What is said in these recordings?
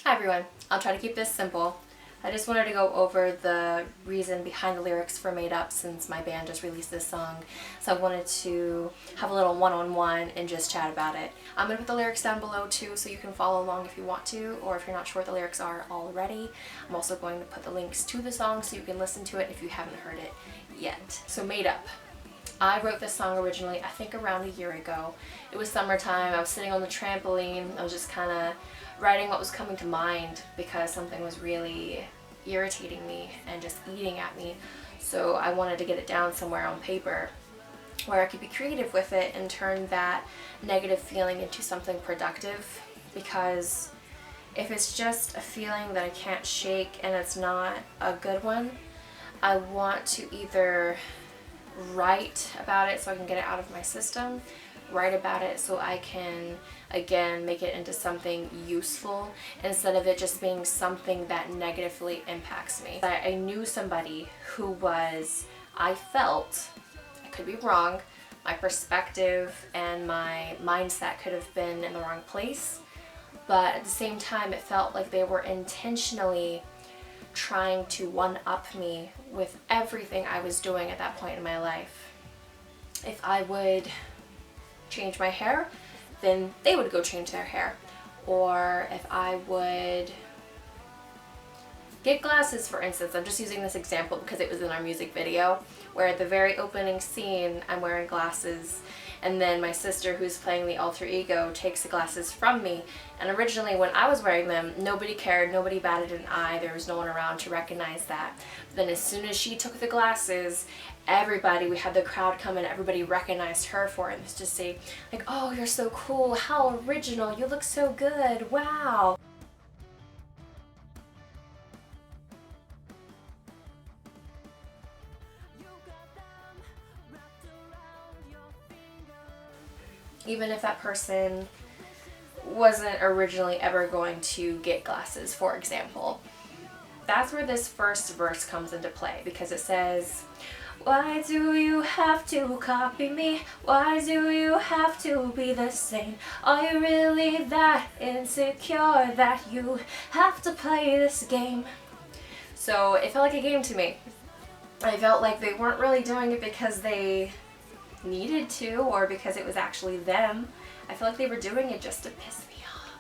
Hi everyone, I'll try to keep this simple. I just wanted to go over the reason behind the lyrics for Made Up since my band just released this song. So I wanted to have a little one-on-one and just chat about it. I'm going to put the lyrics down below too so you can follow along if you want to, or if you're not sure what the lyrics are already. I'm also going to put the links to the song so you can listen to it if you haven't heard it yet. So Made Up. I wrote this song originally, I think around a year ago. It was summertime, I was sitting on the trampoline, I was just kind of writing what was coming to mind because something was really irritating me and just eating at me. So I wanted to get it down somewhere on paper where I could be creative with it and turn that negative feeling into something productive, because if it's just a feeling that I can't shake and it's not a good one, I want to either write about it so I can get it out of my system, write about it so I can again make it into something useful instead of it just being something that negatively impacts me. I knew somebody who was, I felt, I could be wrong, my perspective and my mindset could have been in the wrong place, but at the same time it felt like they were intentionally trying to one-up me with everything I was doing at that point in my life. If I would change my hair, then they would go change their hair. Or if I would get glasses, for instance, I'm just using this example because it was in our music video, where at the very opening scene I'm wearing glasses and then my sister, who's playing the alter ego, takes the glasses from me. And originally when I was wearing them, nobody cared, nobody batted an eye, there was no one around to recognize that. But then as soon as she took the glasses, everybody, we had the crowd come and everybody recognized her for it. It's just say like, oh, you're so cool, how original, you look so good, wow. Even if that person wasn't originally ever going to get glasses, for example. That's where this first verse comes into play, because it says, why do you have to copy me? Why do you have to be the same? Are you really that insecure that you have to play this game? So it felt like a game to me. I felt like they weren't really doing it because they needed to or because it was actually them. I feel like they were doing it just to piss me off.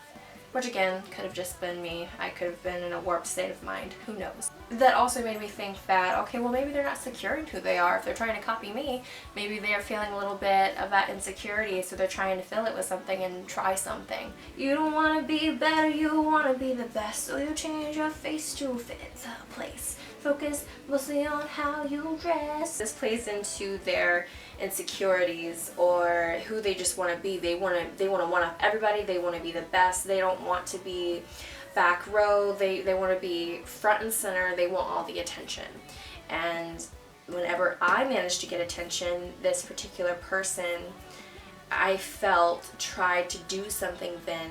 Which again, could have just been me. I could have been in a warped state of mind. Who knows? That also made me think that, okay, well maybe they're not secure in who they are. If they're trying to copy me, maybe they're feeling a little bit of that insecurity, so they're trying to fill it with something and try something. You don't want to be better, you want to be the best, so you change your face to fit the place. Focus mostly on how you dress. This plays into their insecurities or who they just want to be. They want to one-up everybody. They want to be the best. They don't want to be back row. They want to be front and center. They want all the attention. And whenever I managed to get attention, this particular person, I felt, tried to do something then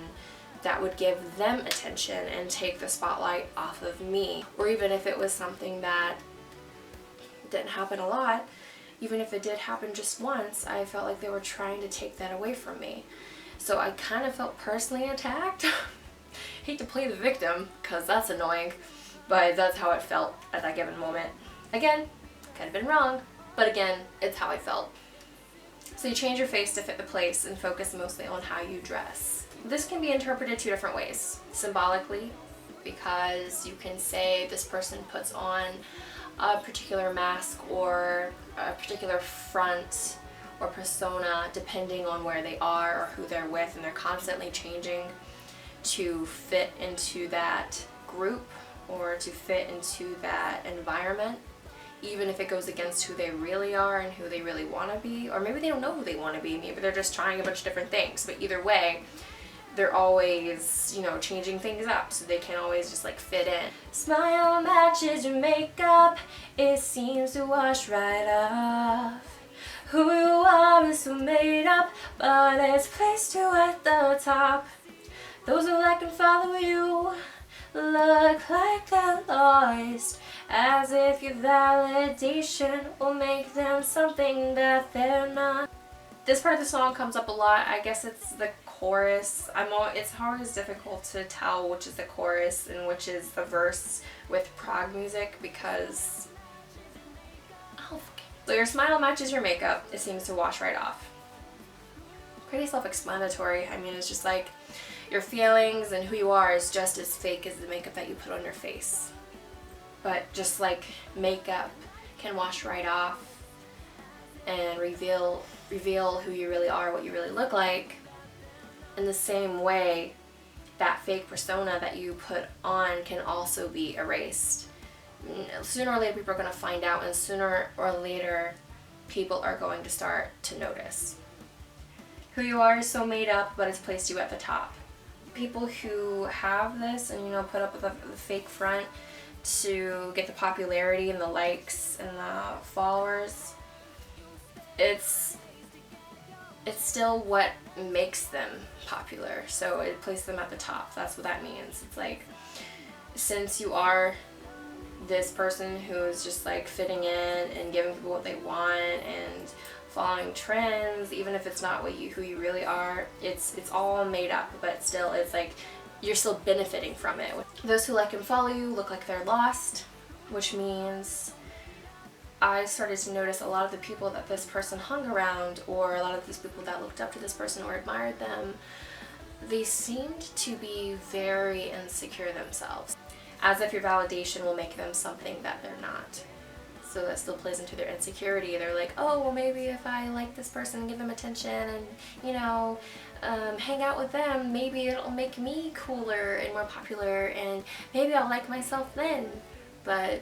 that would give them attention and take the spotlight off of me. Or even if it was something that didn't happen a lot, even if it did happen just once, I felt like they were trying to take that away from me. So I kind of felt personally attacked. Hate to play the victim, because that's annoying, but that's how it felt at that given moment. Again, could have been wrong, but again, it's how I felt. So you change your face to fit the place and focus mostly on how you dress. This can be interpreted two different ways. Symbolically, because you can say this person puts on a particular mask or a particular front or persona depending on where they are or who they're with, and they're constantly changing to fit into that group or to fit into that environment, even if it goes against who they really are and who they really want to be. Or maybe they don't know who they want to be, maybe they're just trying a bunch of different things, but either way, they're always, you know, changing things up so they can't always just like fit in. Smile matches your makeup, it seems to wash right off. Who you are is so made up, but it's placed you at the top. Those who like and follow you look like they're lost, as if your validation will make them something that they're not. This part of the song comes up a lot. I guess it's the chorus. It's always difficult to tell which is the chorus and which is the verse with prog music because so your smile matches your makeup. It seems to wash right off. Pretty self-explanatory. I mean, it's just like your feelings and who you are is just as fake as the makeup that you put on your face. But just like makeup can wash right off and reveal who you really are, what you really look like, in the same way that fake persona that you put on can also be erased. Sooner or later people are going to find out, and sooner or later people are going to start to notice. Who you are is so made up, but it's placed you at the top. People who have this and, you know, put up with the fake front to get the popularity and the likes and the followers, it's still what makes them popular, so it places them at the top. That's what that means. It's like, since you are this person who's just like fitting in and giving people what they want and following trends, even if it's not who you really are, it's all made up, but still it's like you're still benefiting from it. Those who like and follow you look like they're lost, which means I started to notice a lot of the people that this person hung around, or a lot of these people that looked up to this person or admired them, they seemed to be very insecure themselves, as if your validation will make them something that they're not. So that still plays into their insecurity. They're like, oh, well, maybe if I like this person and give them attention and, you know, hang out with them, maybe it'll make me cooler and more popular, and maybe I'll like myself then. But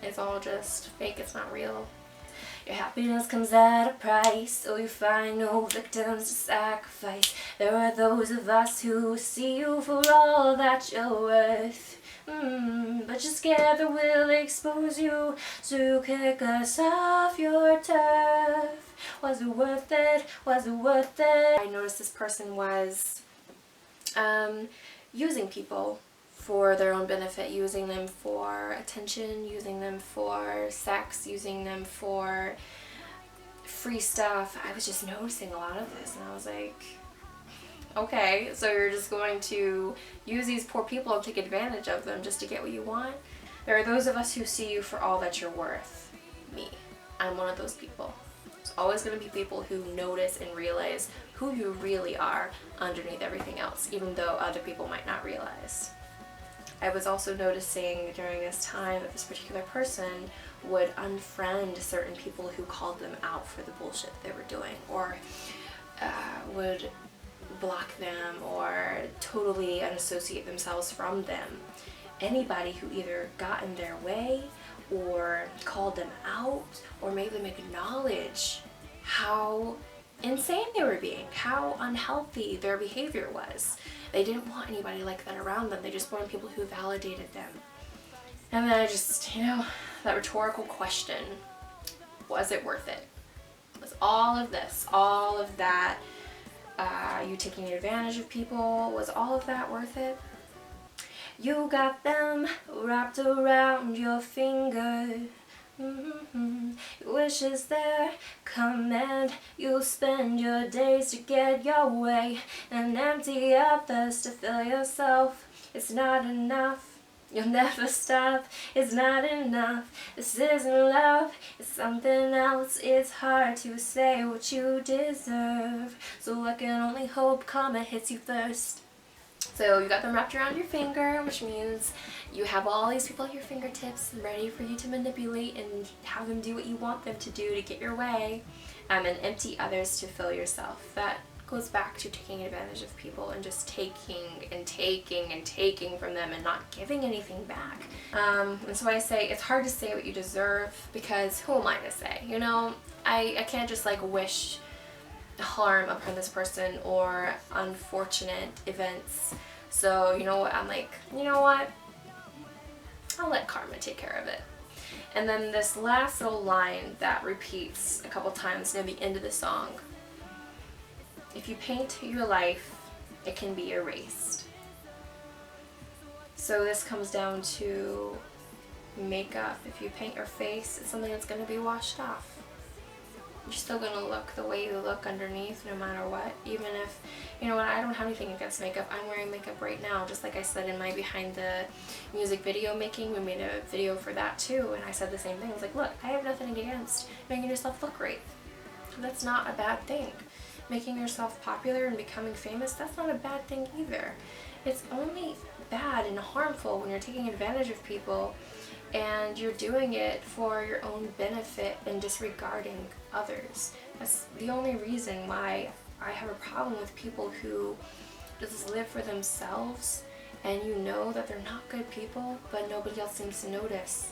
it's all just fake, it's not real. Your happiness comes at a price, so you find no victims to sacrifice. There are those of us who see you for all that you're worth. But you're scared that we'll expose you, so kick us off your turf. Was it worth it? Was it worth it? I noticed this person was using people for their own benefit, using them for attention, using them for sex, using them for free stuff. I was just noticing a lot of this, and I was like, okay, so you're just going to use these poor people and take advantage of them just to get what you want? There are those of us who see you for all that you're worth. Me. I'm one of those people. There's always going to be people who notice and realize who you really are underneath everything else, even though other people might not realize. I was also noticing during this time that this particular person would unfriend certain people who called them out for the bullshit they were doing, or would block them or totally unassociate themselves from them. Anybody who either got in their way or called them out or made them acknowledge how insane they were being, how unhealthy their behavior was. They didn't want anybody like that around them. They just wanted people who validated them. And then I just, you know, that rhetorical question, was it worth it? Was all of this, all of that, you taking advantage of people, was all of that worth it? You got them wrapped around your finger. Your wish is their command. You'll spend your days to get your way and empty others to fill yourself. It's not enough. You'll never stop. It's not enough. This isn't love. It's something else. It's hard to say what you deserve. So I can only hope karma hits you first. So you got them wrapped around your finger, which means you have all these people at your fingertips ready for you to manipulate and have them do what you want them to do to get your way, and empty others to fill yourself. That goes back to taking advantage of people and just taking and taking and taking from them and not giving anything back. And so I say it's hard to say what you deserve, because who am I to say? You know, I can't just like wish harm upon this person or unfortunate events. So you know what, I'm like, you know what, I'll let karma take care of it. And then this last little line that repeats a couple times near the end of the song: if you paint your life, it can be erased. So this comes down to makeup. If you paint your face, it's something that's going to be washed off. you're still gonna look the way you look underneath no matter what. Even if, you know what, I don't have anything against makeup. I'm wearing makeup right now, just like I said in my behind the music video making. We made a video for that too, and I said the same thing. I was like, look, I have nothing against making yourself look great. That's not a bad thing. Making yourself popular and becoming famous, that's not a bad thing either. It's only bad and harmful when you're taking advantage of people and you're doing it for your own benefit and disregarding others. That's the only reason why I have a problem with people who just live for themselves, and you know that they're not good people, but nobody else seems to notice,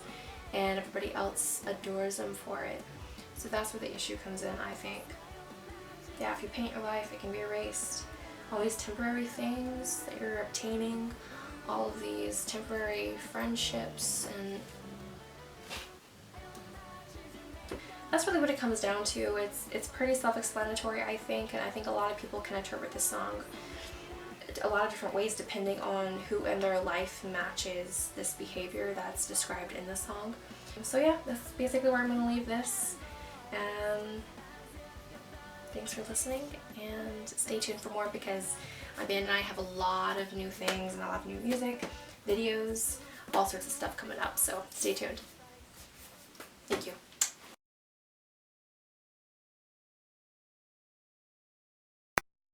and everybody else adores them for it. So that's where the issue comes in, I think. Yeah, if you paint your life, it can be erased. All these temporary things that you're obtaining, all of these temporary friendships, and that's really what it comes down to. It's pretty self-explanatory, I think, and I think a lot of people can interpret this song a lot of different ways depending on who in their life matches this behavior that's described in the song. So yeah, that's basically where I'm going to leave this, and thanks for listening, and stay tuned for more because my band and I have a lot of new things and a lot of new music, videos, all sorts of stuff coming up, so stay tuned. Thank you.